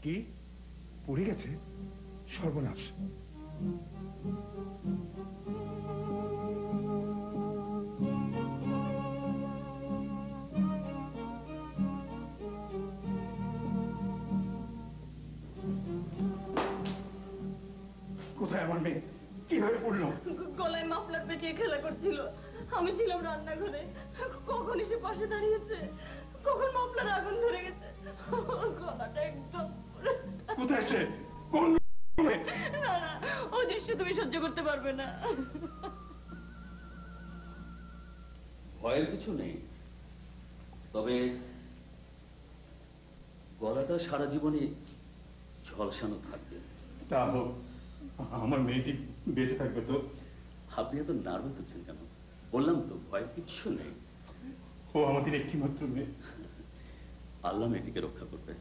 কি পুড়ে গেছে? সর্বনাশ! কোথায় আমার মেয়ে? কিভাবে পড়লো? গলায় মাফলার পেঁচিয়ে খেলা করছিল, আমি ছিলাম রান্নাঘরে। কখন এসে পাশে দাঁড়িয়েছে, কখন মাফলার আগুন ধরে গেছে, গলাটা একদম। কোথায় সে? কোন রুমে? না না, ওই দৃশ্য তুমি সহ্য করতে পারবে না। ভয়ের কিছু নেই, তবে গলাটা সারা জীবনে ঝলসানো থাকবে। তা হোক, আমার মেয়েটি বেঁচে থাকবে তো? আপনি এত নার্ভাস হচ্ছেন কেন? বললাম তো ভয়ের কিচ্ছু নেই। ও আমাদের একটি মাত্র মেয়ে। আল্লাহ মেয়েটিকে রক্ষা করবে।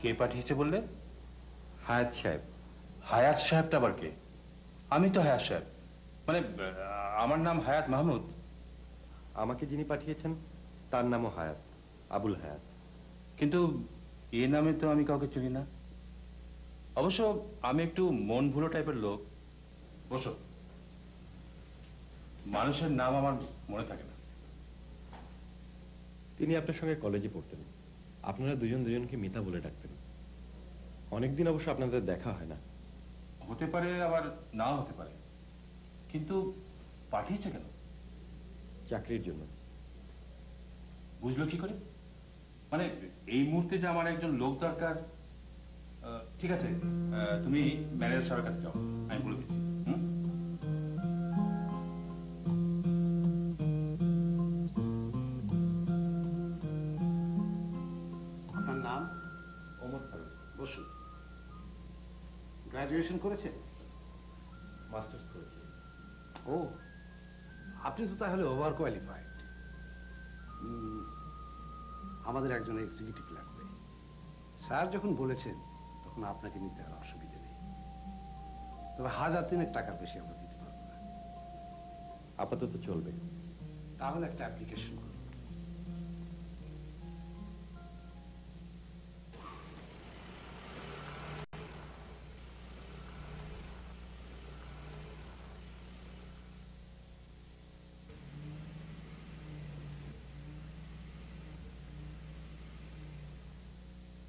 কে পাঠিয়েছে বললে? হায়াত সাহেব। হায়াত সাহেবটা আবার কে? আমি তো হায়াত সাহেব, মানে আমার নাম হায়াত মাহমুদ। আমাকে যিনি পাঠিয়েছেন তার নামও হায়াত, আবুল হায়াত। কিন্তু এ নামে তো আমি কাউকে চিনি না। অবশ্য আমি একটু মন ভুলো টাইপের লোক। বসো। মানুষের নাম আমার মনে থাকে না। তিনি আপনার সঙ্গে কলেজে পড়তেন, আপনারা দুজন দুজনকে মিতা বলে ডাকতেন। অনেকদিন অবশ্য আপনাদের দেখা হয় না। হতে পারে, আবার নাও হতে পারে, কিন্তু পাঠিয়েছে কেন? চাকরির জন্য। বুঝলো কি করে? মানে এই মুহূর্তে যে আমার একজন লোক দরকার। ঠিক আছে, তুমি ম্যানেজার সাহেবের কাছে যাও, আমি বলে দিচ্ছি। আপনার নাম? ওমর ফারুক। বসুন। গ্রাজুয়েশন করেছে? মাস্টার্স করেছি। ও, আপনি তো তাহলে ওভার কোয়ালিফাইড। আমাদের একজন এক্সিকিউটিভ লাগবে। স্যার যখন বলেছেন তখন আপনাকে নিতে আর অসুবিধা নেই, তবে 1000 টাকার বেশি আমরা দিতে পারবো না। আপাতত চলবে। তাহলে একটা অ্যাপ্লিকেশন করুন।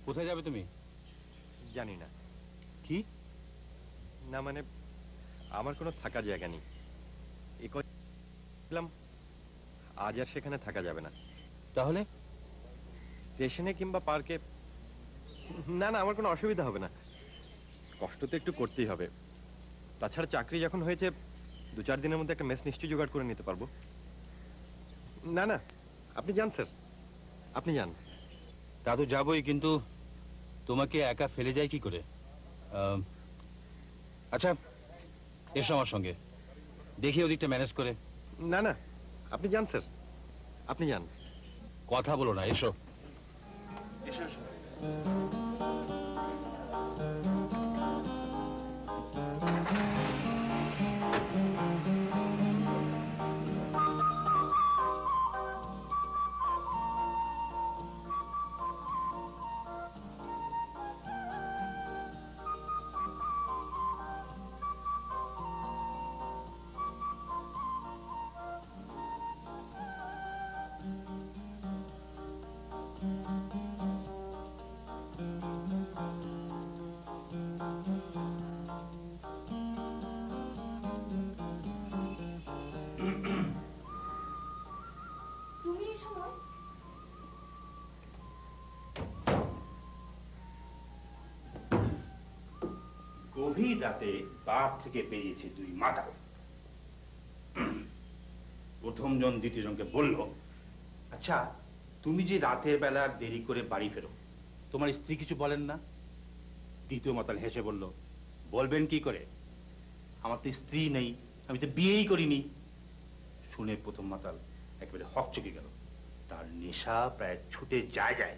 কোথায় যাবে তুমি? জানি না। কি না মানে আমার কোনো থাকার জায়গা নেই। আজ আর সেখানে থাকা যাবে না। তাহলে? স্টেশনে কিংবা পার্কে। না না, আমার কোনো অসুবিধা হবে না। কষ্ট তো একটু করতেই হবে। তাছাড়া চাকরি যখন হয়েছে 2-4 দিনের মধ্যে একটা মেস নিশ্চয়ই জোগাড় করে নিতে পারবো। না না, আপনি যান স্যার, আপনি যান। তা তো যাবই, কিন্তু তোমাকে একা ফেলে যায় কি করে? আচ্ছা এসো আমার সঙ্গে, দেখি ওদিকটা ম্যানেজ করে। না না, আপনি যান স্যার, আপনি যান। কথা বলো না, এসো এসো এসো। তুমি এই সময়? গভীর রাতে বার থেকে বেরিয়েছে দুই মাতাল। প্রথম জন দ্বিতীয় জনকে বলল, আচ্ছা তুমি যে রাতের বেলা দেরি করে বাড়ি ফেরো, তোমার স্ত্রী কিছু বলেন না? দ্বিতীয় মাতাল হেসে বলল, বলবেন কি করে, আমার তো স্ত্রী নেই, আমি তো বিয়েই করিনি। শুনে প্রথম মাতাল একেবারে হকচকে গেল, তার নেশা প্রায় ছুটে যায়।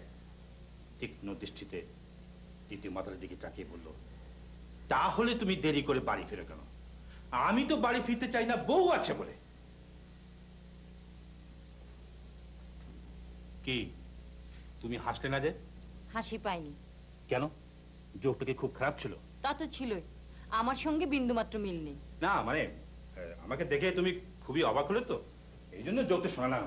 তীক্ষ্ণ দৃষ্টিতে দ্বিতীয় মাতালের দিকে তাকিয়ে বলল, তাহলে তুমি দেরি করে বাড়ি ফিরে কেন? আমি তো বাড়ি ফিরতে চাই না, বউ আছে বলে। কি তুমি হাসলে না যে? হাসি পাইনি। কেন? জোকটা কি খুব খারাপ ছিল? তা তো ছিলই, আমার সঙ্গে বিন্দুমাত্র মিল নেই। না মানে আমাকে দেখে তুমি খুবই অবাক হলে তো, এই জন্য জোকটা শোনা না।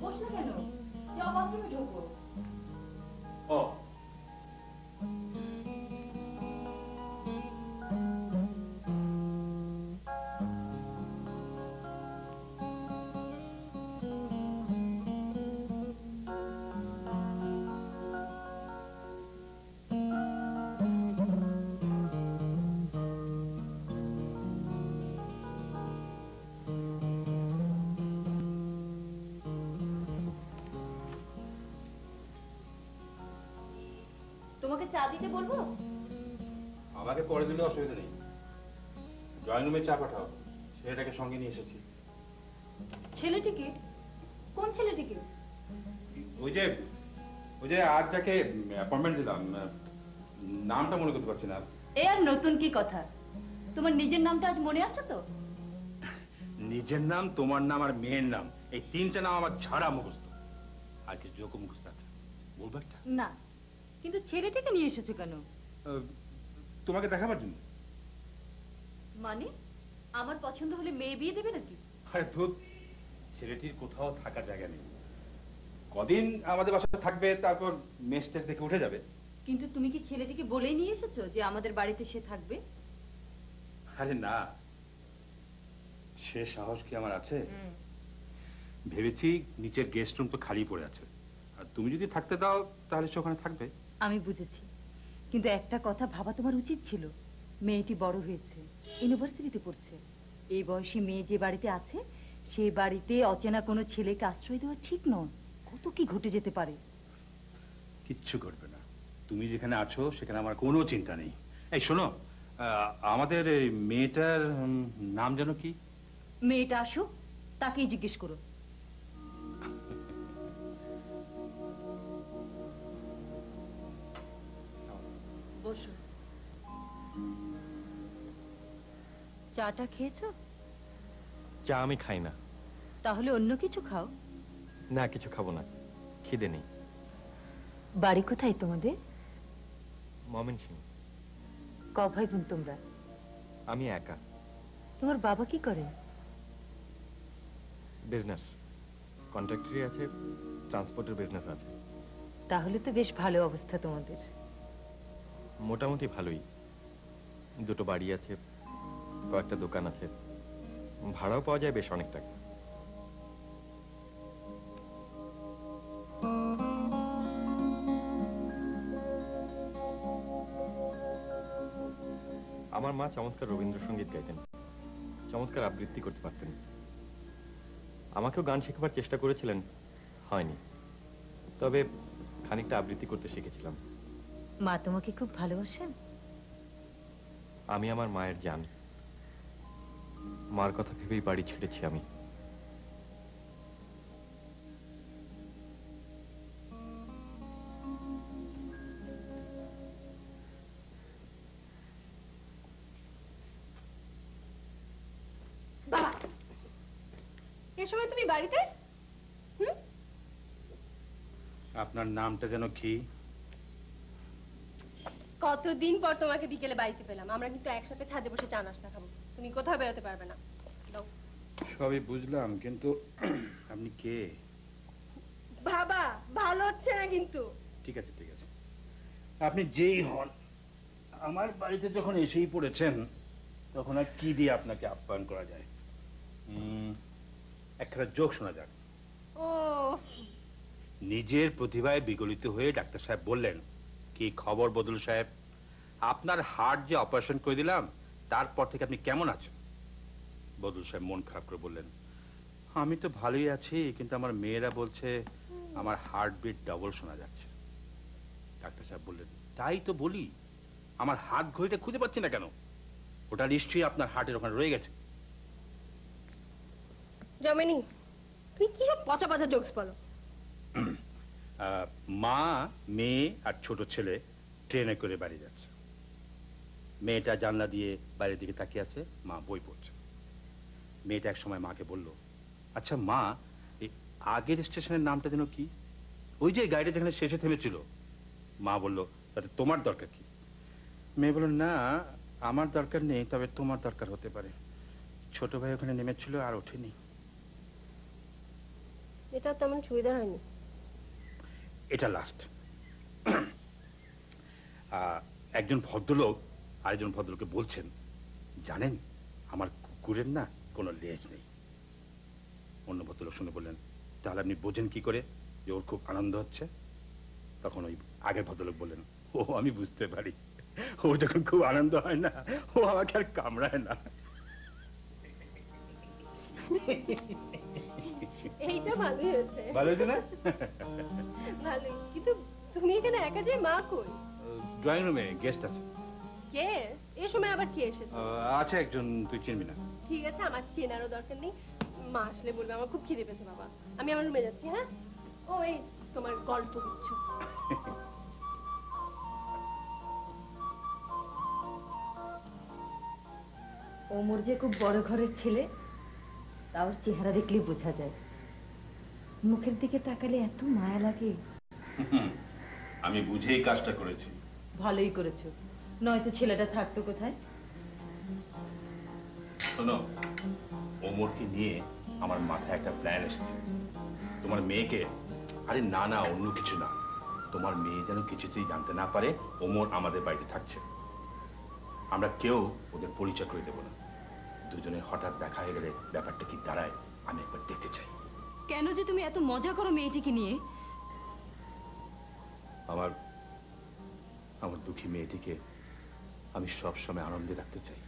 বসলে কেন? যাও বাথরুমে ঢোকো। ও তোমাকে চা দিতে বলবো? আমাকে পরে দিলে অসুবিধা নেই, ড্রয়িং রুমে চা পাঠাও, ছেলেটাকে সঙ্গে নিয়ে এসেছি। ছেলেটিকে? কোন ছেলেটিকে? ওই যে আজ যাকে অ্যাপয়েন্টমেন্ট দিলাম, নামটা মনে করতে পারছি না। এ আর নতুন কি কথা? তোমার নিজের নামটা আজ মনে আছে তো? নিজের নাম, তোমার নাম আর মেয়ের নাম, এই তিনটা নাম আমার ছাড়া মুখস্থ, আর কি যোগ মুখস্থ আছে বলবো একটা? না, কিন্তু ছেলেটিকে নিয়ে এসেছো কেন? তোমাকে দেখাবার জন্য। মানে আমার পছন্দ হলে মেয়ে বিয়ে দেবে নাকি? আরে ধুত, ছেলেটির কোথাও থাকার জায়গা নেই, কদিন আমাদের বাসায় থাকবে, তারপর মেস টেস দেখে উঠে যাবে। কিন্তু তুমি কি ছেলেটিকে বলেই নিয়ে এসেছো যে আমাদের বাড়িতে সে থাকবে? আরে না, সে সাহস কি আমার আছে? ভেবেছি নিচের গেস্ট রুম তো খালি পড়ে আছে, আর তুমি যদি থাকতে দাও তাহলে সে ওখানে থাকবে। আমি বুঝেছি, কিন্তু একটা কথা ভাবা তোমার উচিত ছিল। মেয়েটি বড় হয়েছে, ইউনিভার্সিটিতে পড়ছে। এই বয়সী মেয়ে যে বাড়িতে আছে, সেই বাড়িতে অচেনা কোনো ছেলেকে আশ্রয় দেওয়া ঠিক নয়। কত কি ঘটে যেতে পারে। কিচ্ছু ঘটবে না, তুমি যেখানে আছো সেখানে আমার কোনো চিন্তা নেই। এই শোনো, আমাদের এই মেয়েটার নাম যেন কি? মেয়েটা আসুক, তাকেই জিজ্ঞেস করো। বসো। চাটা খেয়েছো? চা আমি খাই না। তাহলে অন্য কিছু খাও। না, কিছু খাবো না, খিদে নেই। বাড়ি কোথায় তোমাদের? ময়মনসিংহ। ক ভাই বোন তোমরা? আমি একা। তোমার বাবা কি করে? বিজনেস, কন্ট্রাক্টরি আছে, ট্রান্সপোর্টের বিজনেস আছে। তাহলে তো বেশ ভালো অবস্থা তোমাদের। মোটামুটি ভালোই। দুটো বাড়ি আছে, কয়েকটা দোকান আছে, ভাড়াও পাওয়া যায় বেশ অনেক টাকা। আমার মা চমৎকার রবীন্দ্রসঙ্গীত গাইতেন, চমৎকার আবৃত্তি করতে পারতেন। আমাকেও গান শেখাবার চেষ্টা করেছিলেন, হয়নি। তবে খানিকটা আবৃত্তি করতে শিখেছিলাম। মা তোমাকে খুব ভালোবাসেন? আমি আমার মায়ের জান। মার কথা ভেবেই বাড়ি ছেড়েছি আমি। বাবা, এ সময় তুমি বাড়িতে? আপনার নামটা যেন কি? কতদিন পর তোমাকে বিকেলে বাড়িতে পেলাম। আমরা কিন্তু একসাথে ছাদে বসে চা নাস্তা খাবো। তুমি কোথাও বেরোতে পারবে না। দাও। সবই বুঝলাম, কিন্তু আপনি কে? বাবা, ভালো হচ্ছে না কিন্তু। ঠিক আছে ঠিক আছে, আপনি যেই হন, আমার বাড়িতে যখন এসেই পড়েছেন তখন আর কি দিয়ে আপনাকে আপ্যায়ন করা যায়? একটা জোক শোনা যাক। ও, নিজের প্রতিভায় বিগলিত হয়ে ডাক্তার সাহেব বললেন, কি খবর বদল সাহেব, আপনার হার্ট যে অপারেশন করে দিলাম তারপর থেকে আপনি কেমন আছেন? বদল সাহেব মন খারাপ করে বললেন, আমি তো ভালোই আছি, কিন্তু আমার মেয়েরা বলছে আমার হার্টবিট ডবল শোনা যাচ্ছে। ডাক্তার সাহেব বললেন, তাই তো বলি, আমার হাত ঘড়িটা খুঁজে পাচ্ছি না কেন? ওটা নিশ্চয়ই আপনার হার্টের ওখানে রয়ে গেছে। জমেনি, তুমি কি সব পচা পচা জোকস বলো? মা, মেয়ে আর ছোট ছেলে ট্রেনে করে বাড়ি যাচ্ছে। মেয়েটা জানলা দিয়ে বাইরের দিকে তাকিয়ে আছে, মা বই পড়ছে। মেয়েটা এক সময় মাকে বলল, আচ্ছা মা, এই আগের স্টেশনের নামটা যেন কি? ওই যে গাড়িটা যেখানে শেষে থেমেছিল। মা বলল, তাতে তোমার দরকার কি? মেয়ে বলল, না আমার দরকার নেই, তবে তোমার দরকার হতে পারে। ছোট ভাই ওখানে নেমেছিল আর ওঠেনি। এটা তেমন সুবিধা হয়নি। এটা লাস্ট। একজন ভদ্রলোক আরেকজন ভদ্রলোককে বলছেন, জানেন আমার কুকুরের না কোনো লেজ নেই। অন্য ভদ্রলোক শুনে বললেন, তাহলে আপনি বোঝেন কি করে যে ওর খুব আনন্দ হচ্ছে? তখন ওই আগের ভদ্রলোক বললেন, ও আমি বুঝতে পারি, ও যখন খুব আনন্দ হয় না ও আমাকে আর কামড়ায় না। এইটা ভালোই হয়েছে। ভালো হয়েছে না? ভালোই, কিন্তু তুমি এখানে একা যে, মা কই? ড্রয়িং রুমে গেস্ট আছে। কে? এই সময় আবার কে এসেছে? আছে একজন, তুই চিনবি না। ঠিক আছে, আমার চেনারও দরকার নেই। মা আসলে বলবে আমার খুব খিদে পেয়েছে। বাবা, আমি আমার রুমে যাচ্ছি। হ্যাঁ, ও এই তোমার গল্প দিচ্ছ। ওমর যে খুব বড় ঘরের ছেলে, তা ওর চেহারা দেখলেই বোঝা যায়। মুখের দিকে তাকালে এত মায়া লাগে। আমি বুঝেই কাজটা করেছি। ভালোই করেছো, নয়তো ছেলেটা থাকতো কোথায়? শোনো, ওমরকে নিয়ে আমার মাথায় একটা প্ল্যান এসেছে। তোমার মেয়েকে, আরে না না অন্য কিছু না, তোমার মেয়ে যেন কিছুতেই জানতে না পারে ওমর আমাদের বাড়িতে থাকছে। আমরা কেউ ওদের পরিচয় করে দেবো না। দুজনে হঠাৎ দেখা হয়ে গেলে ব্যাপারটা কি দাঁড়ায় আমি একবার দেখতে চাই। কেন যে তুমি এত মজা করো মেয়েটিকে নিয়ে? আমার আমার দুঃখী মেয়েটিকে আমি সব সময় আনন্দে রাখতে চাই।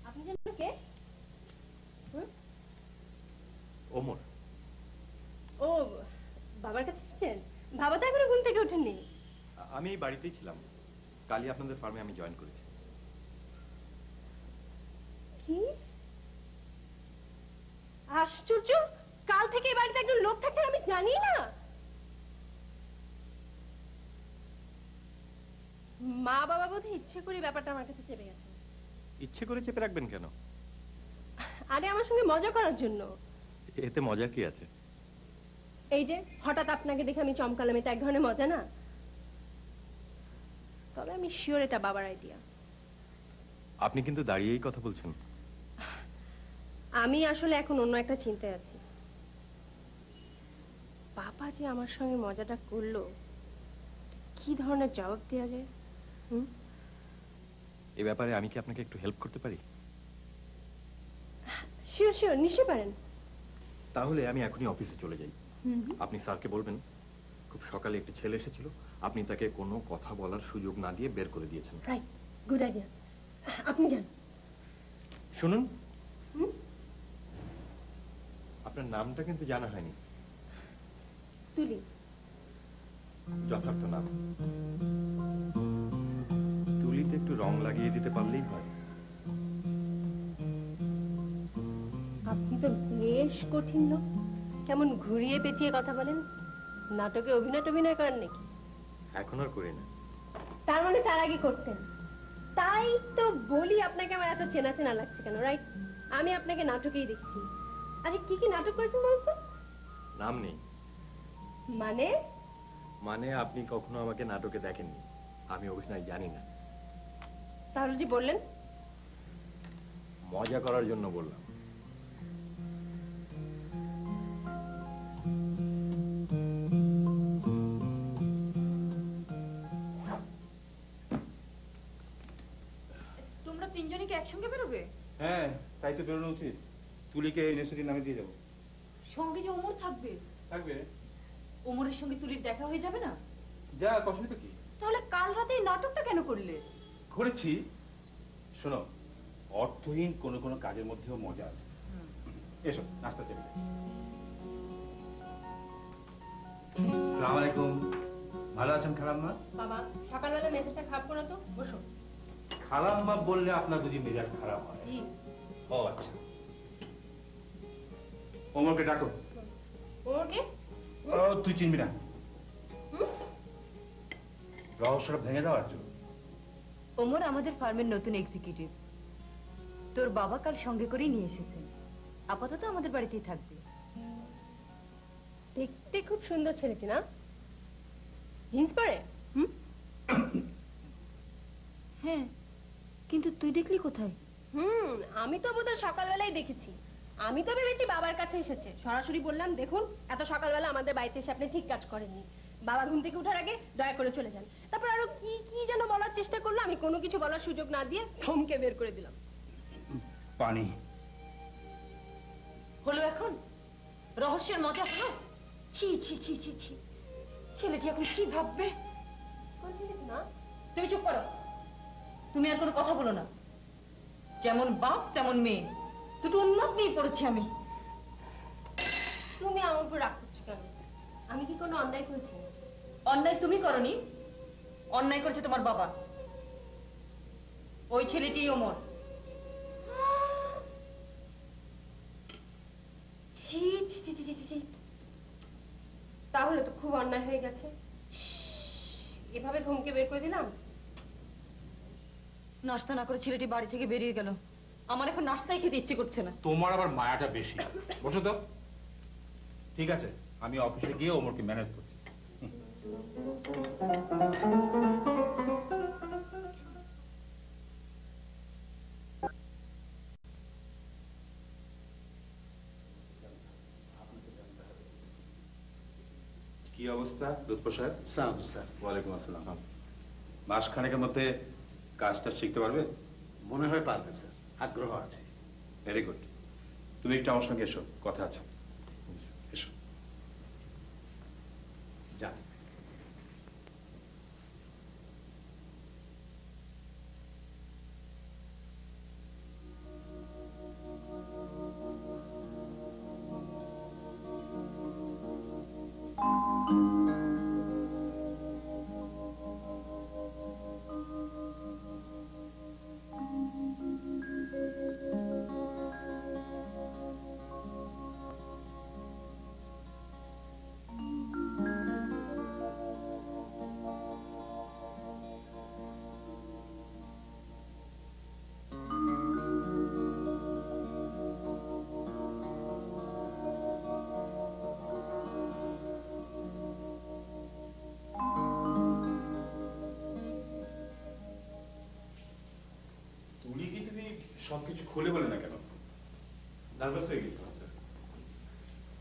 আপনি জানেন কে? ওমর। ও, বাবার কাছে এসেছেন? বাবা তো এখনো ঘুম থেকে ওঠেননি। আমি এই বাড়িতেই ছিলাম, কালই আপনাদের ফার্মে আমি জয়েন করেছি। কি আশ্চর্য, কাল থেকে এই বাড়িতে একজন লোক থাকছেন আমি জানি না। মা বাবা বোধহয় ইচ্ছে করে ব্যাপারটা আমার কাছে চেপে গেছে। ইচ্ছে করে চেপে রাখবেন কেন? আরে আমার সঙ্গে মজা করার জন্য। এতে মজা কি আছে? এই যে হঠাৎ আপনাকে দেখে আমি চমকালাম, এটা এক ধরনের মজা না? তবে আমি শিওর এটা বাবার আইডিয়া। আপনি কিন্তু দাঁড়িয়েই কথা বলছেন। আমি আসলে এখন অন্য একটা চিন্তায় আছি। বাবা যে আমার সঙ্গে মজাটা করলো, কি ধরনের জবাব দেওয়া যায়? এই ব্যাপারে আমি কি আপনাকে একটু হেল্প করতে পারি? শিওর শিওর, নিশ্চয়ই পারেন। তাহলে আমি এখনই অফিসে চলে যাই। আপনি স্যারকে বলবেন খুব সকালে একটি ছেলে এসেছিল, আপনি তাকে কোনো কথা বলার সুযোগ না দিয়ে বের করে দিয়েছেন। Right, good idea. আপনি যান। শুনুন, আপনার নামটা কিন্তু জানা হয়নি। তুলি। যথার্থ নাম। তুলিতে একটু রং লাগিয়ে দিতে পারলেই হয়। আপনি তো বেশ কঠিন লোক। কেমন ঘুরিয়ে পেঁচিয়ে কথা বলেন। নাটকে অভিনয় করেন নাকি? এখন আর করি না। তার মানে তার আগে করতেন। তাই তো বলি আপনাকে আমার এত চেনা চেনা লাগছে কেন, রাইট? আমি আপনাকে নাটকেই দেখছি। আরে কি কি নাটক করেছেন বলতো? নাম নেই। মানে? মানে আপনি কখনো আমাকে নাটকে দেখেননি, আমি অভিনয় জানি না। তাহলে যে বললেন? মজা করার জন্য বললাম। তোমরা তিনজনই কি একসঙ্গে বেরোবে? হ্যাঁ, তাই তো বেরোনো উচিত। তুলিকে ইউনিভার্সিটির নামে দিয়ে যাবো। সঙ্গে যে ওমর থাকবে। থাকবে? ওমরের সঙ্গে তুলির দেখা হয়ে যাবে না? যা, অসুবিধা কি? তাহলে কাল রাতে এই নাটকটা কেন করলে? করেছি। শোনো, অর্থহীন কোনো কোনো কাজের মধ্যেও মজা আছে। এসো, নাস্তা চলে যাই। আসসালামু আলাইকুম। ভালো আছেন খালাম্মা? বাবা, সকালবেলা মেসেজটা খারাপ করো তো, বসো। খালাম্মা বললে আপনার বুঝি মেজাজ খারাপ হয়? জি। ও আচ্ছা। ওমরকে ডাকো। ওকে? ও, তুই চিনবি না। রহস্যটা ভেঙে দেওয়ার জন্য। ওমর আমাদের ফার্মের নতুন এক্সিকিউটিভ। তোর বাবা কাল সঙ্গে করেই নিয়ে এসেছেন। আপাতত আমাদের বাড়িতেই থাকবে। দেখতে খুব সুন্দর ছেলেটি, না? জিন্স পরে? হ্যাঁ, কিন্তু তুই দেখলি কোথায়? আমি তো বোধহয় সকালবেলায় দেখেছি। আমি তো ভেবেছি বাবার কাছে এসেছে। সরাসরি বললাম, দেখুন এত সকালবেলা আমাদের বাড়িতে এসে আপনি ঠিক কাজ করেননি। বাবা ঘুম থেকে ওঠার আগে দয়া করে চলে যান। তারপর আরো কি কি যেন বলার চেষ্টা করলো, আমি কোনো কিছু বলার সুযোগ না দিয়ে থমকে বের করে দিলাম। পানি হলো এখন? রহস্যের মজা হলো? ছি ছি ছি ছি ছি, ছেলেটি এখন কি ভাববে? কোন ছেলেটি না? তুমি চুপ করো। তুমি আর কোনো কথা বলো না। যেমন বাপ তেমন মেয়ে, দুটো উন্মাদ নিয়ে পড়েছি আমি। তুমি আমার উপর রাগ করছো কেন? আমি কি কোনো অন্যায় করেছি? অন্যায় তুমি করনি, অন্যায় করেছে তোমার বাবা। ওই ছেলেটি ওমর। ছি ছি ছি ছি ছি। তাহলে তো খুব অন্যায় হয়ে গেছে। এভাবে ধমকে বের করে দিলাম। নাস্তা না করে ছেলেটি বাড়ি থেকে বেরিয়ে গেল। আমার এখন নাস্তাই খেতে ইচ্ছে করছে না। তোমার আবার মায়াটা বেশি। বসো তো। ঠিক আছে, আমি অফিসে গিয়ে ওমরকে ম্যানেজ করছি। কি অবস্থা লুৎফর সাহেব? সালাম স্যার। ওয়ালাইকুম আসসালাম। মাসখানেকের মধ্যে কাজটা শিখতে পারবে? মনে হয় পারবে স্যার, আগ্রহ আছে। Very good. তুমি একটু আমার সঙ্গে এসো, কথা আছে। এসো। যান। সবকিছু খুলে বলে না কেন? নার্ভাস হয়ে গেছিলাম স্যার,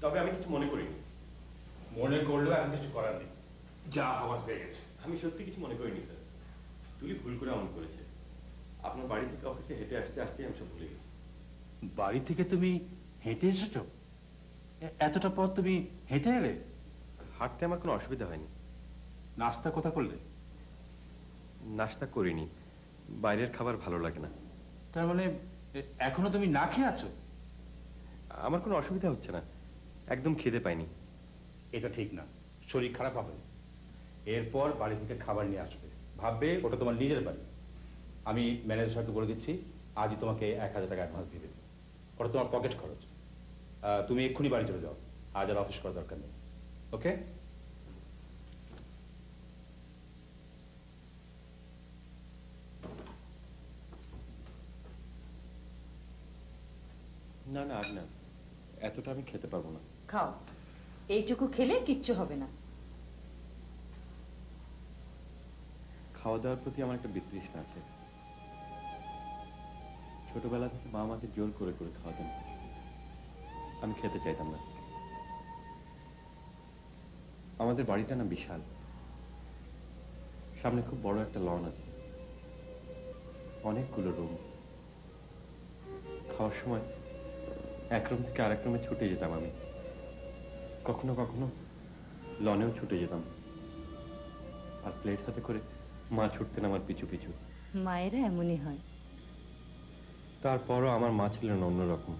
তবে আমি কিছু মনে করিনি। মনে করলেও এখন কিছু করার নেই, যা হওয়ার হয়ে গেছে। আমি সত্যি কিছু মনে করিনি স্যার, তুলি ভুল করে এমন করেছে। আপনার বাড়ি থেকে অফিসে হেঁটে আসতে আসতে আমি সব ভুলে গেছি। বাড়ি থেকে তুমি হেঁটে এসেছো? এতটা পথ তুমি হেঁটে এলে? হাঁটতে আমার কোনো অসুবিধা হয়নি। নাস্তা কোথা করলে? নাস্তা করিনি, বাইরের খাবার ভালো লাগে না। তার মানে এখনো তুমি না খেয়ে আছো? আমার কোনো অসুবিধা হচ্ছে না, একদম খিদে পাইনি। এটা ঠিক না, শরীর খারাপ হবে। এরপর বাড়ি থেকে খাবার নিয়ে আসবে, ভাববে ওটা তোমার নিজের বাড়ি। আমি ম্যানেজার সাহেবকে বলে দিচ্ছি, আজই তোমাকে 1000 টাকা অ্যাডভান্স দিয়ে দেবে। ওটা তোমার পকেট খরচ। তুমি এক্ষুনি বাড়ি চলে যাও, আজ আর অফিস করার দরকার নেই। ওকে? না না, আর না, এতটা আমি খেতে পারবো না। খাও, এইটুকু খেলে কিচ্ছু হবে না। খাওয়া দাওয়ার প্রতি আমার একটা বিতৃষ্ণা আছে। ছোটবেলা থেকে মা আমাকে জোর করে করে খাওয়াতেন, আমি খেতে চাইতাম না। আমাদের বাড়িটা না বিশাল, সামনে খুব বড় একটা লন আছে, অনেকগুলো রুম। খাওয়ার সময় এক রুম থেকে আরেক রুমে ছুটে যেতাম আমি, কখনো কখনো লনেও ছুটে যেতাম, আর প্লেট হাতে করে মা ছুটতেন আমার পিছু পিছু। মায়েরা এমনই হয়। তারপরও আমার মা ছিলেন অন্যরকম।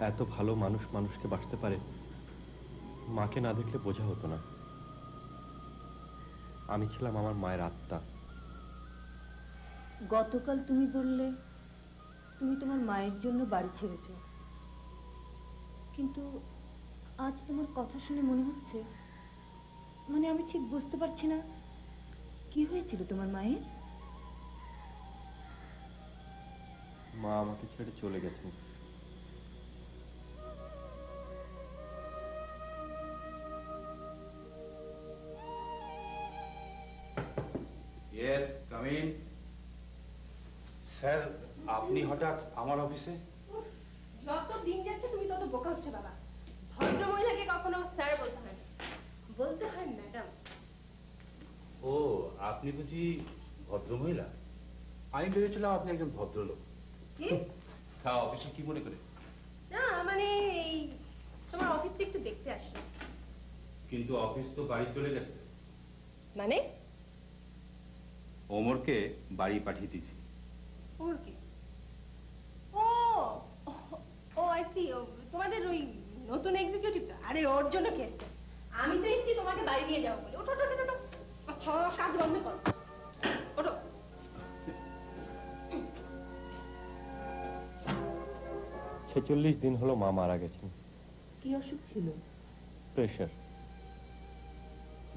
এত ভালো মানুষ মানুষকে বাঁচতে পারে, মাকে না দেখলে বোঝা হতো না। আমি ছিলাম আমার মায়ের আত্মা। গতকাল তুমি বললে তুমি তোমার মায়ের জন্য বাড়ি ছেড়েছ, কিন্তু আজ তোমার কথা শুনে মনে হচ্ছে, মানে আমি ঠিক বুঝতে পারছি না কি হয়েছিল তোমার মায়ের। মা আমাকে ছেড়ে চলে গেছেন। Yes, come in. স্যার, আপনি হঠাৎ আমার অফিসে? যত দিন যাচ্ছে তুমি তত বোকা হচ্ছে বাবা। ভদ্র মহিলাকে কখনো স্যার বলতে হয় না, বলতে হয় ম্যাডাম। ও, আপনি বুঝি ভদ্রমহিলা? আমি ভেবেছিলাম আপনি একজন ভদ্রলোক। কি? তা অফিসে কি মনে করে? না মানে এই তোমার অফিসটা একটু দেখতে আসলাম। কিন্তু অফিস তো বাড়ি চলে গেছে। মানে? ওমরকে বাড়ি পাঠিয়ে দিয়েছি। ওর কি? ও ও আই সি, তোমাদের ওই নতুন এক্সিকিউটিভটা। আরে ওর জন্য খেয়েছে। আমি তো এসেছি তোমাকে বাড়ি নিয়ে যাবো বলে। ওঠো ওঠো ওঠো, আচ্ছা কাজ বন্ধ করো, ওঠো। 46 দিন হলো মা মারা গেছেন। কি অসুখ ছিল? প্রেশার।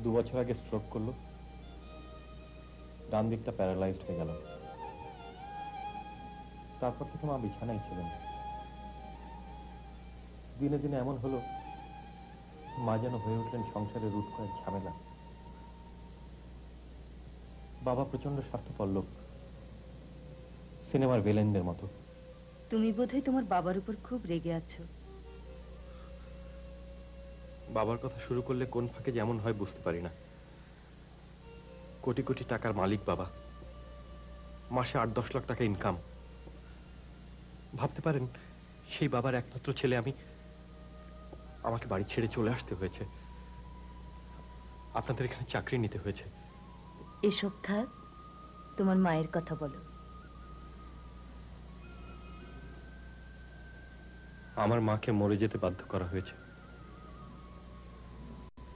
2 বছর আগে স্ট্রোক করলো, ডান দিকটা প্যারালাইজড হয়ে গেল। তারপর থেকে মা বিছানায় ছিলেন। দিনে দিনে এমন হলো, মা যেন হয়ে উঠলেন সংসারের রুট কয়েক ঝামেলা। বাবা প্রচন্ড স্বার্থপর লোক, সিনেমার ভিলেনদের মতো। তুমি বোধহয় তোমার বাবার উপর খুব রেগে আছো। বাবার কথা শুরু করলে কোন ফাঁকে যেমন হয় বুঝতে পারি না। কোটি কোটি টাকার মালিক বাবা, মাসে 8-10 লাখ টাকা ইনকাম। ভাবতে পারেন, সেই বাবার একমাত্র ছেলে আমি, আমাকে বাড়ি ছেড়ে চলে আসতে হয়েছে, আপনাদের এখানে চাকরি নিতে হয়েছে। এসব থাক, তোমার মায়ের কথা বলো। আমার মাকে মরে যেতে বাধ্য করা হয়েছে।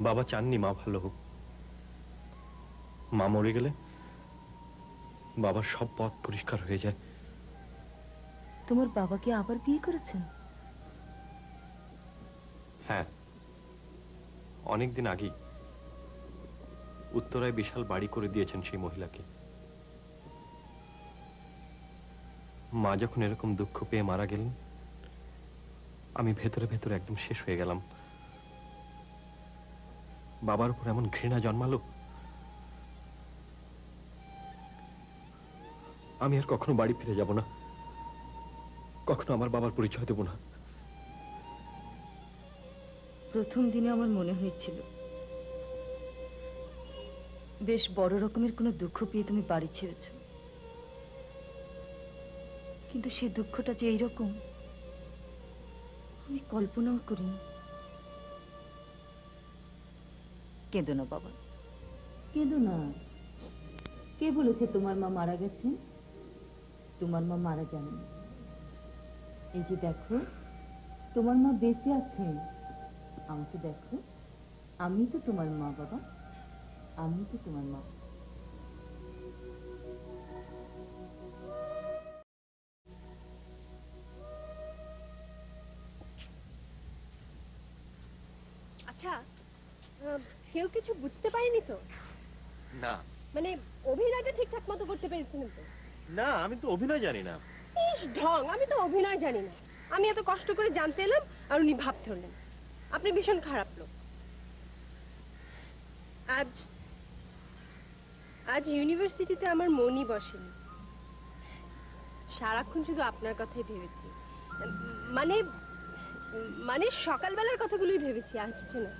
বাবা চাননি মা ভালো হোক। মা মরে গেলে বাবার সব পথ পরিষ্কার হয়ে যায়। তোমার বাবাকে আবার বিয়ে করেছেন? হ্যাঁ, অনেকদিন আগেই উত্তরায় বিশাল বাড়ি করে দিয়েছেন সেই মহিলাকে। মা যখন এরকম দুঃখ পেয়ে মারা গেলেন, আমি ভেতরে ভেতরে একদম শেষ হয়ে গেলাম। বাবার উপর এমন ঘৃণা জন্মালো, আমি আর কখনো বাড়ি ফিরে যাব না, কখনো আমার বাবার পরিচয় দেব না। প্রথম দিনে আমার মনে হয়েছিল বেশ বড় রকমের কোনো দুঃখ পেয়ে তুমি বাড়ি ছেড়েছ, কিন্তু সেই দুঃখটা যে এইরকম আমি কল্পনাও করিনি। কেঁদো না বাবা, কেঁদো না। কে বলেছে তোমার মা মারা গেছেন? তোমার মা মারা যাননি। এই যে দেখো, তোমার মা বেঁচে আছেন। আমাকে দেখো, আমি তো তোমার মা বাবা, আমি তো তোমার মা। আচ্ছা, কেউ কিছু বুঝতে পারেনি তো? না মানে অভিনয়টা ঠিকঠাক মতো করতে পেরেছিলেন তো? না, আমি তো অভিনয় জানি না। ইস ঢং, আমি তো অভিনয় জানি না। আমি এত কষ্ট করে জানতে এলাম আর উনি ভাব ধরলেন। আপনি ভীষণ খারাপ লোক। আজ আজ ইউনিভার্সিটিতে আমার মনই বসেনি। সারাক্ষণ শুধু আপনার কথাই ভেবেছি। মানে মানে সকালবেলার কথাগুলোই ভেবেছি, আর কিছু না।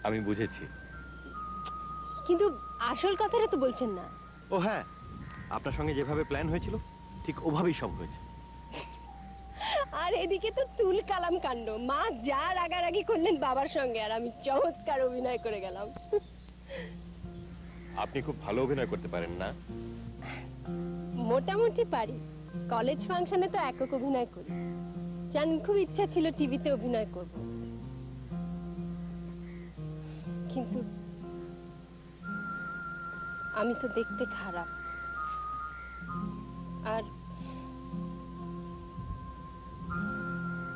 আমি বুঝেছি। কিন্তু আসল কথাটা তো বলছেন না। ও হ্যাঁ, আপনার সঙ্গে যেভাবে প্ল্যান হয়েছিল ঠিক ওভাবেই সব হয়েছে। আর এদিকে তো তুল কালাম কাণ্ড। মা যা রাগারাগি করলেন বাবার সঙ্গে, আর আমি চমৎকার অভিনয় করে গেলাম। আপনি খুব ভালো অভিনয় করতে পারেন না? মোটামুটি পারি। কলেজ ফাংশনে তো একক অভিনয় করি। জানেন, খুব ইচ্ছা ছিল টিভিতে অভিনয় করব, কিন্তু আমি তো দেখতে খারাপ। আর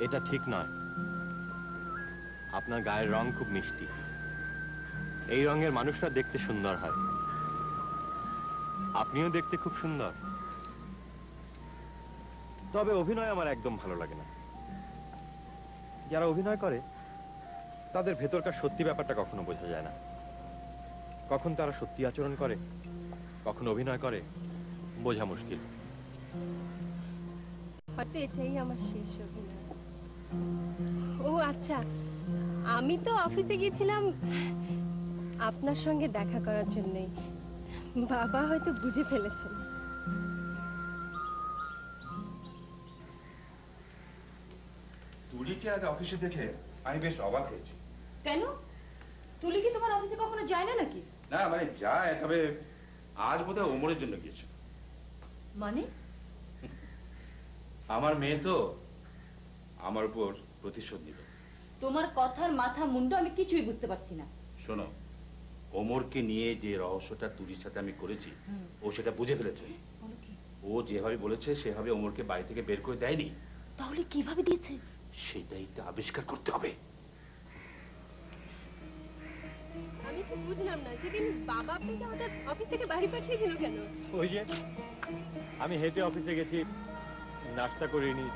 এটা ঠিক নয়। আপনার গায়ের রং খুব মিষ্টি। এই রঙের মানুষরা দেখতে সুন্দর হয়। আপনিও দেখতে খুব সুন্দর। তবে অভিনয় আমার একদম ভালো লাগে না। যারা অভিনয় করে তাদের ভেতরকার সত্যি ব্যাপারটা কখনো বোঝা যায় না। কখন তারা সত্যি আচরণ করে, কখন অভিনয় করে, বোঝা মুশকিল। হয়তো এটাই আমার শেষ অভিনয়। ও আচ্ছা, আমি তো অফিসে গিয়েছিলাম আপনার সঙ্গে দেখা করার জন্যই। বাবা হয়তো বুঝে ফেলেছেন। তুলিকে আজ অফিসে দেখে আমি বেশ অবাক হয়েছি। কেন? তুলি কি তোমার অফিসে কখনো যায় না নাকি? না মানে যায়, তবে আজ বোধহয় ওমরের জন্য গিয়েছে। মানে? আমার মেয়ে তো আমার উপর প্রতিশোধ নিল। তোমার কথার মাথা মুন্ডু আমি কিছুই বুঝতে পারছি না। শোনো, ওমরকে নিয়ে যে রহস্যটা তুলির সাথে আমি করেছি, ও সেটা বুঝে ফেলেছে। ও যেভাবে বলেছে সেভাবে ওমরকে বাড়ি থেকে বের করে দেয়নি। তাহলে কিভাবে দিয়েছে? সেটাই তো আবিষ্কার করতে হবে। আমি তো বুঝলাম না, সেদিন বাবা আপনাকে হঠাৎ অফিস থেকে বাড়ি পাঠিয়ে দিল কেন? ওই যে আমি হেঁটে অফিসে গেছি, নাস্তা করিনি।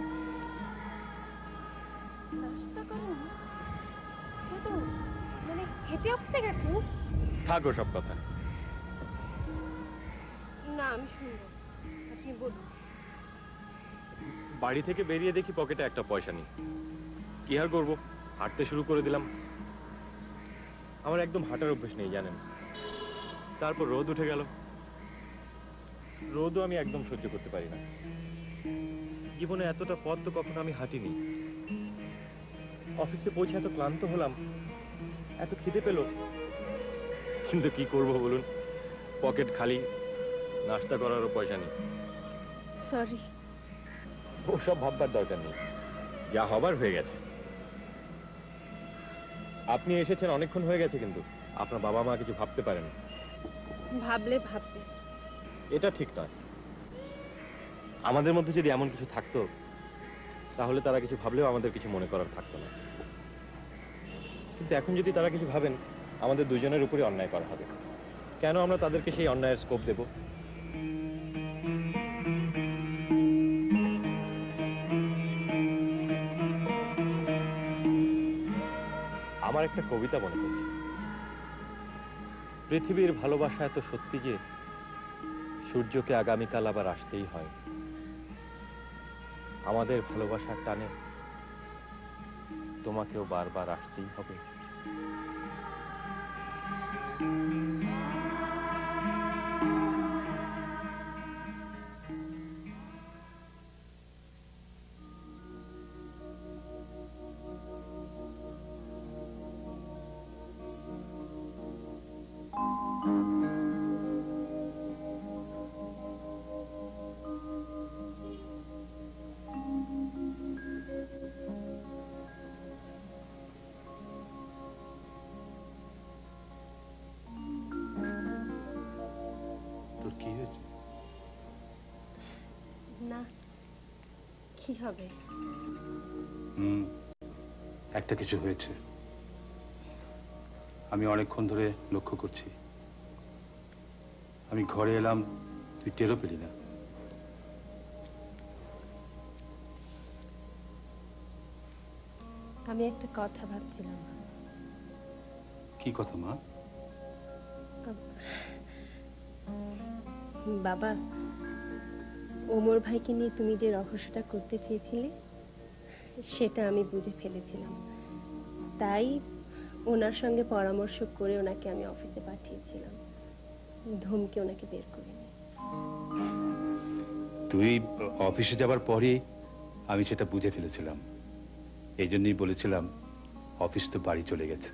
নাস্তা করেন? কেন? মানে হেঁটে অফিসে গেছেন? থাকো সব কথা। না, আমি শুনবো, আপনি বলুন। বাড়ি থেকে বেরিয়ে দেখি পকেটে একটা পয়সা নেই। কি আর করবো, হাঁটতে শুরু করে দিলাম। আমার একদম হাঁটার অভ্যেস নেই জানেন। তারপর রোদ উঠে গেল। রোদও আমি একদম সহ্য করতে পারি না। জীবনে এতটা পথ তো কখনো আমি হাঁটিনি। অফিসে পৌঁছে এত ক্লান্ত হলাম, এত খিদে পেল, কিন্তু কি করব বলুন, পকেট খালি, নাস্তা করারও পয়সা নেই। সরি। ওসব ভাববার দরকার নেই, যা হবার হয়ে গেছে। আপনি এসেছেন অনেকক্ষণ হয়ে গেছে, কিন্তু আপনার বাবা মা কিছু ভাবতে পারেন। ভাবলে ভাববে। এটা ঠিক নয়। আমাদের মধ্যে যদি এমন কিছু থাকতো তাহলে তারা কিছু ভাবলেও আমাদের কিছু মনে করার থাকতো না। কিন্তু এখন যদি তারা কিছু ভাবেন, আমাদের দুজনের উপরে অন্যায় করা হবে। কেন আমরা তাদেরকে সেই অন্যায়ের স্কোপ দেব? আমার একটা কবিতা মনে পড়ছে। পৃথিবীর ভালোবাসা এত সত্যি যে সূর্যকে আগামীকাল আবার আসতেই হয়। আমাদের ভালোবাসার টানে তোমাকেও বারবার আসতেই হবে। তোর কি হয়েছে? না, কি হবে? একটা কিছু হয়েছে। আমি অনেকক্ষণ ধরে লক্ষ্য করছি। আমি ঘরে এলাম, তুই টেরও পেলি না। আমি একটা কথা ভাবছিলাম। কি কথা মা? বাবা, ওমর ভাইকে নিয়ে তুমি যে রহস্যটা করতে চেয়েছিলে সেটা আমি বুঝে ফেলেছিলাম, তাই ওনার সঙ্গে পরামর্শ করে ওনাকে আমি অফিসে পাঠিয়েছিলাম, ধমকে ওনাকে বের করে নিয়ে। তুই অফিসে যাবার পরে আমি সেটা বুঝে ফেলেছিলাম। এই জন্যই বলেছিলাম অফিস তো বাড়ি চলে গেছে।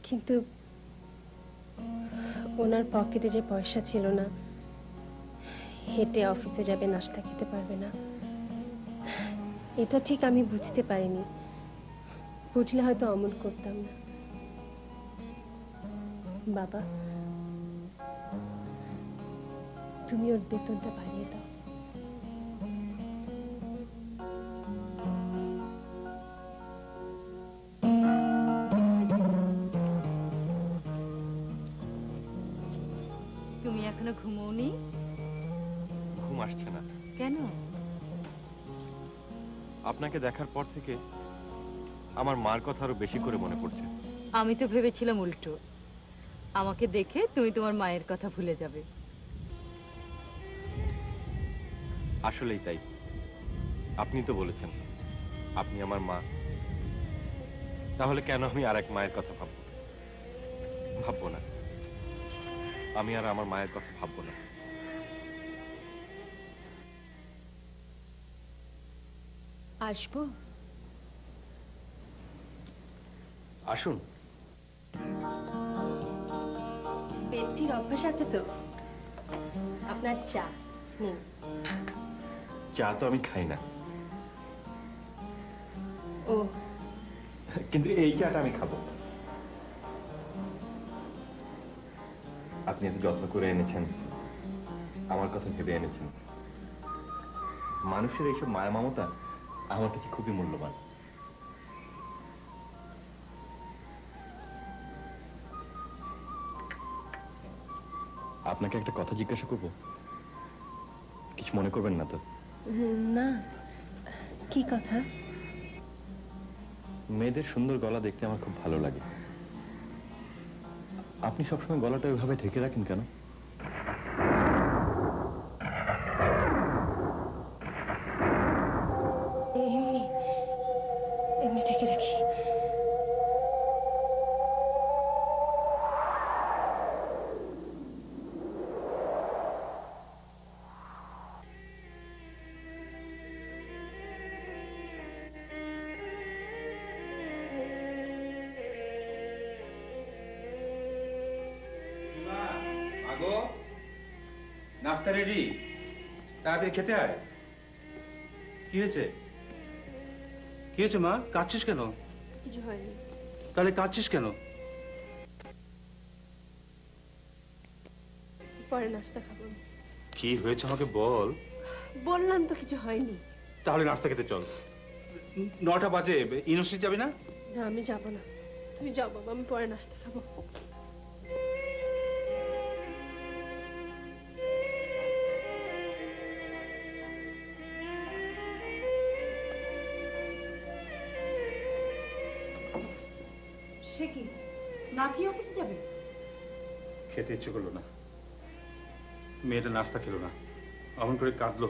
কিন্তু ওনার পকেটে যে পয়সা ছিল না, হেঁটে অফিসে যাবে, নাস্তা খেতে পারবে না, এটা ঠিক আমি বুঝতে পারিনি। বুঝলে হয়তো অমন করতাম না। বাবা, তুমি ওর বেতনটা বাড়িয়ে দাও। তুমি এখনো ঘুমোওনি? ঘুম আসছে না। কেন? আপনাকে দেখার পর থেকে আমার মার কথা আরো বেশি করে মনে পড়ছে। আমি তো ভেবেছিলাম উল্টো, আমাকে দেখে তুমি তোমার মায়ের কথা ভুলে যাবে। আসলেই তাই। আপনি তো বলেছেন আপনি আমার মা, তাহলে কেন আমি আর এক মায়ের কথা ভাববো? ভাববো না। আমি আর আমার মায়ের কথা ভাববো না। আসবো? আসুন। পেটটির অভ্যাস আছে তো? আপনার চা নিন। চা তো আমি খাই না, ও, কিন্তু এই চাটা আমি খাবো। আপনি এত যত্ন করে এনেছেন, আমার কথা ভেবে এনেছেন। মানুষের এইসব মায়া মমতা আমার কাছে খুবই মূল্যবান। আপনাকে একটা কথা জিজ্ঞাসা করব, কিছু মনে করবেন না তো? না, কি কথা? মেয়েদের সুন্দর গলা দেখতে আমার খুব ভালো লাগে। আপনি সবসময় গলাটা ওইভাবে ঢেকে রাখেন কেন? এমনি এমনি ঢেকে রাখি। নাস্তা রেডি, তাড়াতাড়ি খেতে আয়। কি হয়েছে? কি হয়েছে মা? কাঁদছিস কেন? কিছু হয়নি। তাহলে কাঁদছিস কেন? পরে নাস্তা খাবো। কি হয়েছে আমাকে বল। বললাম তো কিছু হয়নি। তাহলে নাস্তা খেতে চল। 9টা বাজে, ইউনিভার্সিটি যাবি না? না, আমি যাবো না। তুমি যাও বাবা, আমি পরে নাস্তা খাবো। সে কি, না খেয়ে অফিসে যাবে? খেতে ইচ্ছে করলো না। মেয়েটা নাস্তা খেলো না, এমন করে কাঁদলো।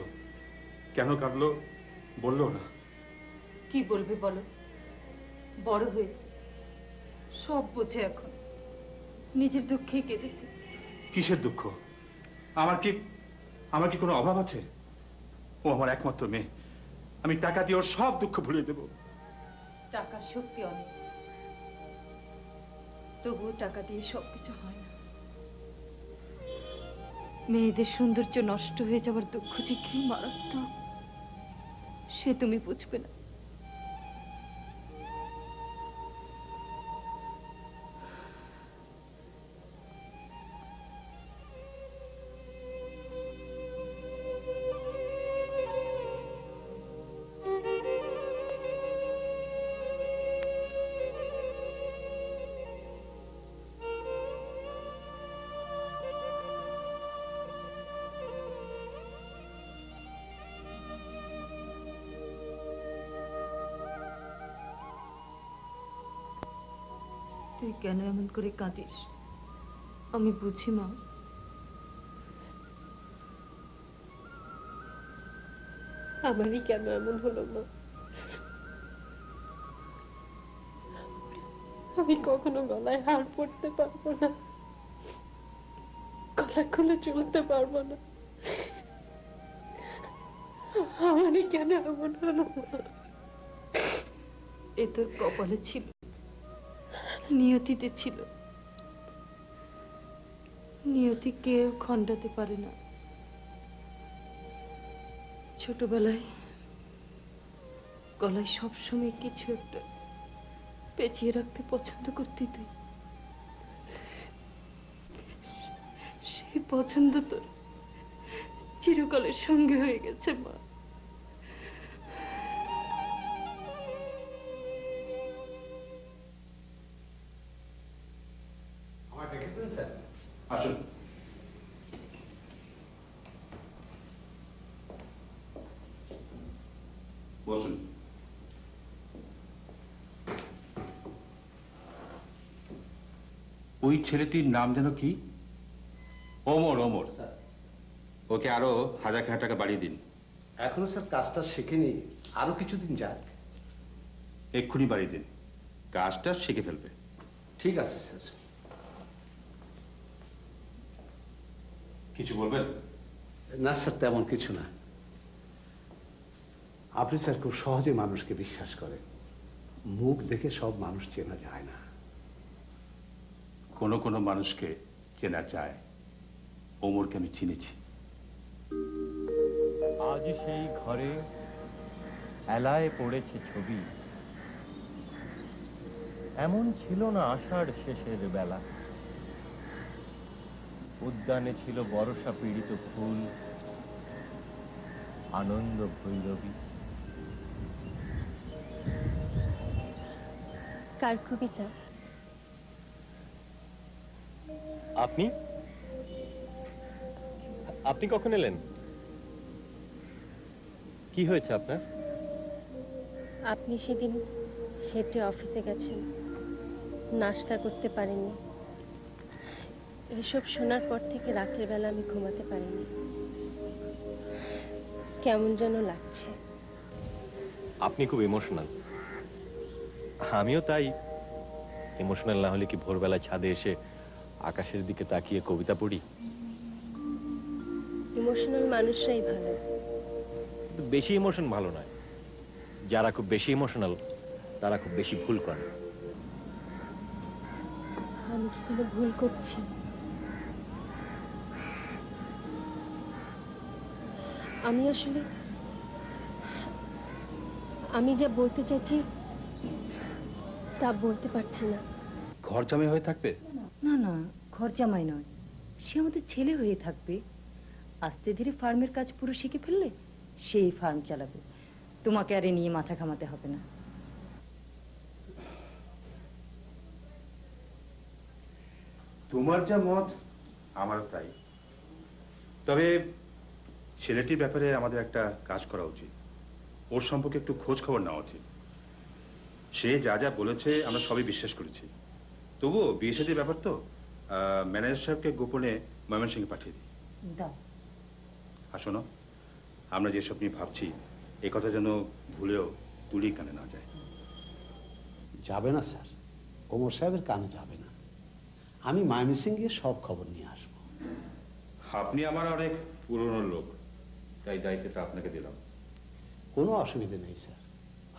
কেন কাঁদলো বললো না। কি বলবে বলো, বড় হয়েছে, সব বোঝে এখন। নিজের দুঃখে কেঁদেছে। কিসের দুঃখ? আমার কি কোনো অভাব আছে? ও আমার একমাত্র মেয়ে, আমি টাকা দিয়ে ওর সব দুঃখ ভুলিয়ে দেব। টাকার শক্তি অনেক, তবুও টাকা দিয়ে সবকিছু হয় না। মেয়েদের সৌন্দর্য নষ্ট হয়ে যাওয়ার দুঃখ যে কি মারাত্মক, সে তুমি বুঝবে না। তুই কেন এমন করে কাঁদিস? আমি বুঝি মা। আমারই কেন এমন হলো মা? আমি কখনো গলায় হার পড়তে পারবো না, গলা খুলে চলতে পারবো না। আমারই কেন এমন হলো মা? এ তোর কপালে ছিল, নিয়তিতে ছিল। নিয়তি কেউ খণ্ডাতে পারে না। ছোটবেলায় গলায় সবসময় কিছু একটা পেঁচিয়ে রাখতে পছন্দ করতি তুই। সেই পছন্দ তোর চিরকালের সঙ্গে হয়ে গেছে মা। আমার দেখেছেন স্যার? আসুন। বসুন। ওই ছেলেটির নাম যেন কি? ওমর। ওমর, ওকে আরো 1000 টাকা বাড়িয়ে দিন। এখনো স্যার কাজটা শেখেনি, আরো কিছুদিন যাক। এক্ষুনি বাড়িয়ে দিন, কাজটা শিখে ফেলবে। ঠিক আছে স্যার। কিছু বলবেন? না স্যার, তেমন কিছু না। আপনি স্যার খুব সহজে মানুষকে বিশ্বাস করেন, মুখ দেখে সব মানুষ চেনা যায় না। কোনো কোনো মানুষকে চেনা যায়, ওমরকে আমি চিনেছি। আজ সেই ঘরে এলায় পড়েছে ছবি, এমন ছিল না আষাঢ় শেষের বেলা। উদ্যানে ছিল বর্ষা পীড়িত ফুল, আনন্দ ভৈরবী। কার কবিতা? আপনি আপনি কখন এলেন? কি হয়েছে আপনার? আপনি সেদিন হেঁটে অফিসে গেছেন, নাস্তা করতে পারেননি। এসব শোনার পর থেকে রাতের বেলা আমি ঘুমাতে পারিনি, কেমন যেন লাগছে। আপনি খুব ইমোশনাল। আমিও তাই। ইমোশনাল না হলে কি ভোরবেলা ছাদে এসে আকাশের দিকে তাকিয়ে কবিতা পড়ি? ইমোশনাল মানুষরাই ভালো। কিন্তু বেশি ইমোশন ভালো নয়। যারা খুব বেশি ইমোশনাল তারা খুব বেশি ভুল করে। আমি কি কোনো ভুল করছি? আমি আসলে আমি যা বলতে চাইছি তা বলতে পারছি না। ঘর জামাই হয়ে থাকবে? না না, ঘর জামাই নয়, সে আমাদের ছেলে হয়ে থাকবে। আস্তে ধীরে ফার্মের কাজ পুরো শিখে ফেললে সেই ফার্ম চালাবে। তোমাকে আর এ নিয়ে মাথা ঘামাতে হবে না। তোমার যা মত আমারও তাই। তবে ছেলেটির ব্যাপারে আমাদের একটা কাজ করা উচিত। ওর সম্পর্কে একটু খোঁজ খবর নেওয়া উচিত। সে যা যা বলেছে আমরা সবই বিশ্বাস করেছি। তবুও বিয়ে শাদীর ব্যাপার তো, ম্যানেজার সাহেবকে গোপনে ময়মনসিংহে পাঠিয়ে দিই। দাও। আর শোনো, আমরা যেসব নিয়ে ভাবছি এই কথা যেন ভুলেও তুলির কানে না যায়। যাবে না স্যার, ওমর সাহেবের কানে যাবে না। আমি ময়মনসিংহ গিয়ে সব খবর নিয়ে আসবো। আপনি আমার অনেক পুরনো লোক, তাই দায়িত্বটা আপনাকে দিলাম। কোনো অসুবিধা নেই স্যার,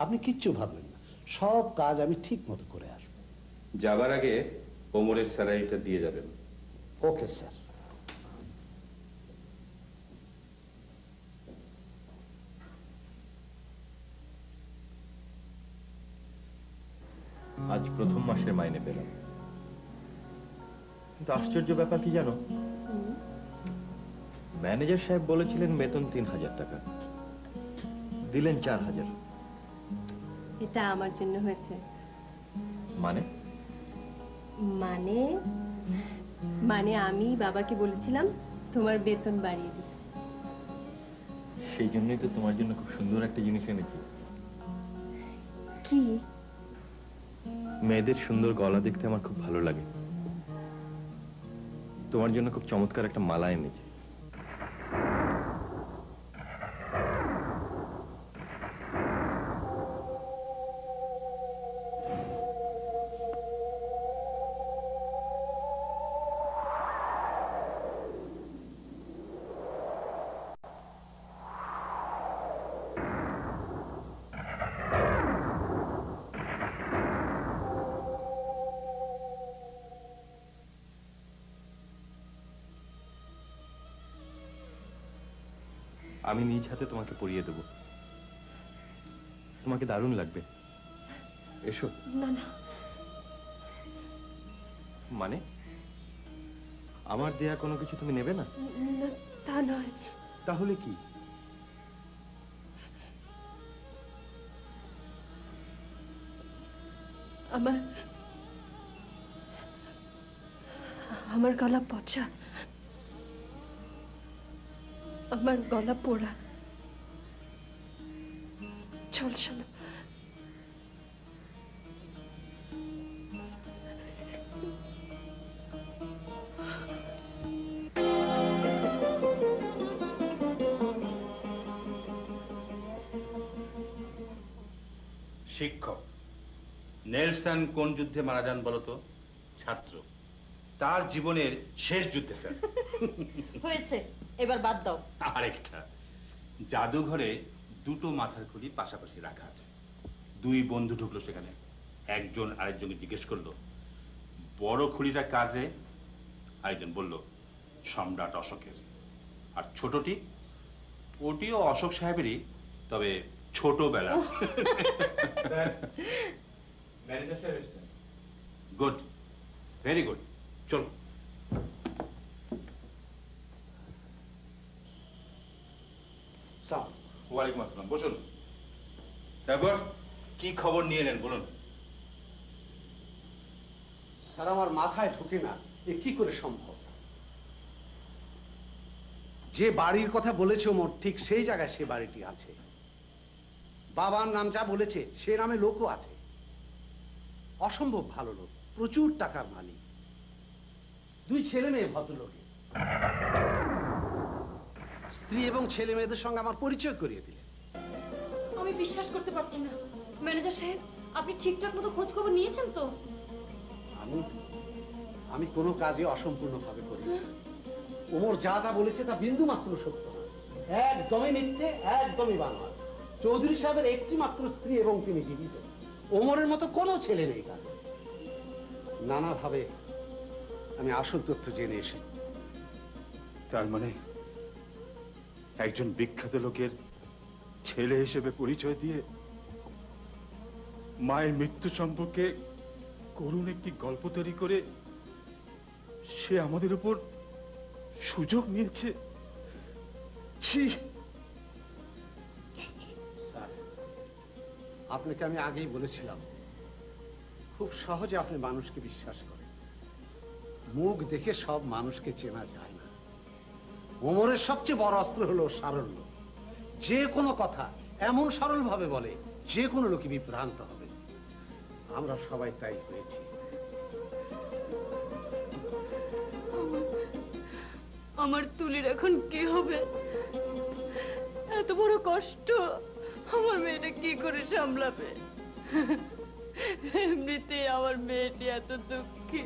আপনি কিচ্ছু ভাববেন না, সব কাজ আমি ঠিক মতো করে আসবো। যাবার আগে ওমরের স্যালারিটা দিয়ে যাবেন। Okay sir. আজ প্রথম মাসের মাইনে পেলাম, কিন্তু আশ্চর্য ব্যাপার কি জানো, ম্যানেজার সাহেব বলেছিলেন বেতন 3000 টাকা, দিলেন 4000। এটা আমার জন্য হয়েছে। মানে? মানে মানে আমি বাবাকে বলেছিলাম তোমার বেতন বাড়িয়ে দিতে। সেই জন্যই তো তোমার জন্য খুব সুন্দর একটা জিনিস এনেছি। কি? মেয়েদের সুন্দর গলা দেখতে আমার খুব ভালো লাগে, তোমার জন্য খুব চমৎকার একটা মালা এনেছি। আমি নিজ হাতে তোমাকে পরিয়ে দেব, তোমাকে দারুণ লাগবে। এসো। না না, মানে আমার দেয়া কোনো কিছু তুমি নেবে না? না তা নয়। তাহলে কি? আমার আমার গলা পচা, আমার গলা পোড়া। চল শোনো, শিক্ষক নেলসন কোন যুদ্ধে মারা যান বলতো? ছাত্র, তার জীবনের শেষ যুদ্ধে স্যার। হয়েছে, এবার বাদ দাও। আরেকটা, জাদুঘরে দুটো মাথার খুলি পাশাপাশি রাখা আছে। দুই বন্ধু ঢুকলো সেখানে, একজন আরেকজনকে জিজ্ঞেস করলো বড় খুলিটা কার রে? আরেকজন বলল সম্রাট অশোকের। আর ছোটটি? ওটিও অশোক সাহেবেরই, তবে ছোটবেলা। গুড, ভেরি গুড, চলো। ওয়ালাইকুম আসসালাম, বসুন। তারপর কি খবর নিয়ে নেন বলুন। স্যার, আমার মাথায় ঢুকে না এ কি করে সম্ভব। যে বাড়ির কথা বলেছে ওমর, ঠিক সেই জায়গায় সে বাড়িটি আছে। বাবার নাম যা বলেছে সে নামে লোকও আছে। অসম্ভব ভালো লোক, প্রচুর টাকার মালিক, দুই ছেলে মেয়ে ভদ্রলোকে। স্ত্রী এবং ছেলে মেয়েদের সঙ্গে আমার পরিচয় করিয়ে দিলেন। আমি বিশ্বাস করতে পারছি না। ম্যানেজার সাহেব, আপনি ঠিকঠাক মতো খোঁজ খবর নিয়েছেন তো? আমি কোনো কাজে অসম্পূর্ণভাবে করি না। ওমর যা যা বলেছে তা বিন্দু মাত্র সত্য না, একদমই মিথ্যে, একদমই বানোয়াট। চৌধুরী সাহেবের একটি মাত্র স্ত্রী এবং তিনি জীবিত। ওমরের মতো কোনো ছেলে নেই তার। নানাভাবে আমি আসল তথ্য জেনে এসেছি। তার মানে একজন বিখ্যাত লোকের ছেলে হিসেবে পরিচয় দিয়ে মায়ের মৃত্যু সম্পর্কে করুণ একটি গল্প তৈরি করে সে আমাদের উপর সুযোগ নিয়েছে। স্যার, আপনাকে আমি আগেই বলেছিলাম, খুব সহজে আপনি মানুষকে বিশ্বাস করেন। মুখ দেখে সব মানুষকে চেনা যায় না। ওমরের সবচেয়ে বড় অস্ত্র হলো সারল্য। যে কোনো কথা এমন সরল ভাবে বলে যে কোনো লোকই বিভ্রান্ত হবে। আমরা সবাই তাই হয়েছি। আমার তুলির এখন কি হবে? এত বড় কষ্ট আমার মেয়েটা কি করে সামলাবে? এমনিতে আমার মেয়েটি এত দুঃখী।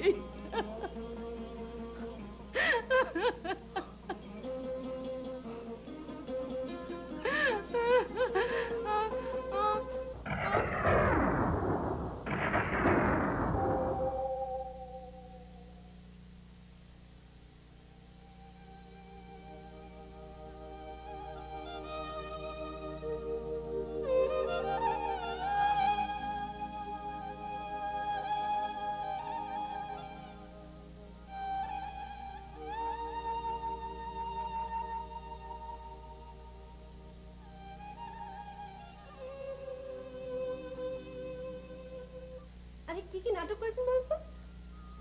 আরে কি কি নাটক করেছেন বলতো?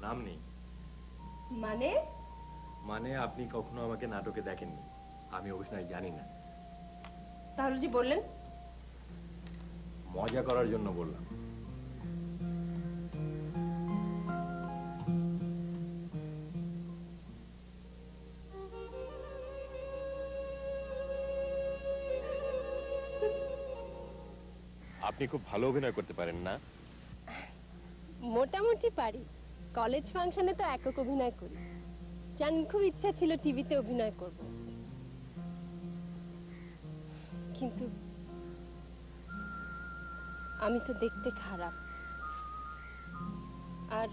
নাম নেই। মানে? মানে আপনি কখনো আমাকে নাটকে দেখেননি, আমি অভিনয় জানি না। তাহলে যে বললেন? মজা করার জন্য বললাম। আপনি খুব ভালো অভিনয় করতে পারেন না? মোটামুটি পারি। কলেজ ফাংশনে তো একক অভিনয় করি। জানেন, খুব ইচ্ছা ছিল টিভিতে অভিনয় করব, কিন্তু আমি তো দেখতে খারাপ। আর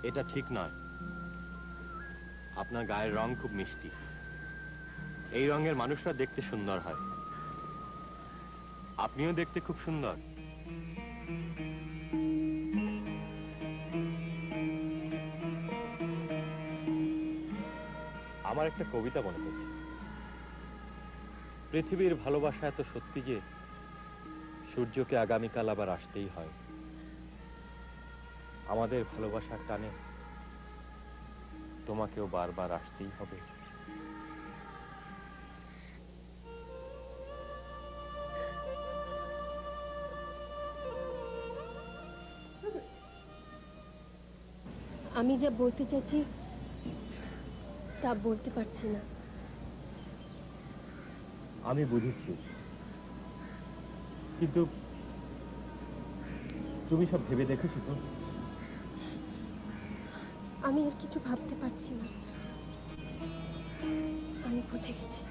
এটা ঠিক নয়। আপনার গায়ের রং খুব মিষ্টি। এই রঙের মানুষরা দেখতে সুন্দর হয়। আপনিও দেখতে খুব সুন্দর। আমার একটা কবিতা মনে পড়ছে। পৃথিবীর ভালোবাসা এত সত্যি যে সূর্যকে আগামীকাল আবার আসতেই হয়। আমাদের ভালোবাসার টানে তোমাকেও বারবার আসতেই হবে। আমি যা বলতে চাইছি তা বলতে পারছি না। আমি বুঝেছি, কিন্তু তুমি সব ভেবে দেখেছো তো? আমি আর কিছু ভাবতে পারছি না। আমি বুঝে গেছি,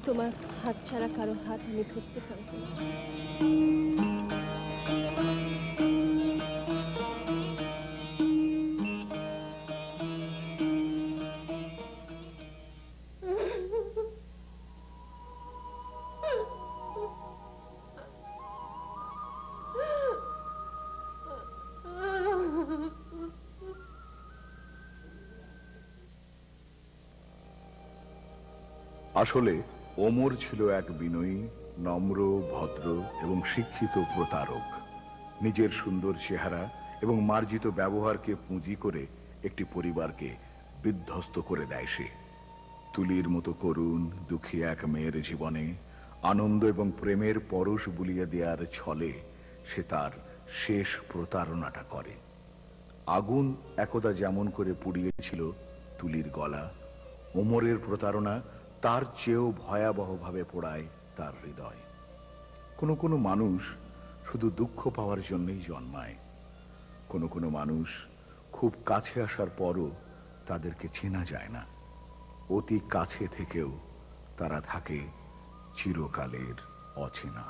তোমার হাত ছাড়া কারো হাত আমি ধরতে পারবো না। আসলে ওমর ছিল এক বিনয়ী, নম্র, ভদ্র এবং শিক্ষিত প্রতারক। নিজের সুন্দর চেহারা এবং মার্জিত ব্যবহারকে পুঁজি করে একটি পরিবারকে বিধ্বস্ত করে দেয় সে। তুলির মতো করুণ দুঃখী এক মেয়ের জীবনে আনন্দ এবং প্রেমের পরশ বুলিয়ে দেওয়ার ছলে সে তার শেষ প্রতারণাটা করে। আগুন একদা যেমন করে পুড়িয়েছিল তুলির গলা, ওমরের প্রতারণা তার চেয়েও ভয়াবহভাবে পোড়ায় তার হৃদয়। কোনো কোনো মানুষ শুধু দুঃখ পাওয়ার জন্যই জন্মায়। কোনো কোনো মানুষ খুব কাছে আসার পরও তাদেরকে চেনা যায় না। অতি কাছে থেকেও তারা থাকে চিরকালের অচেনা।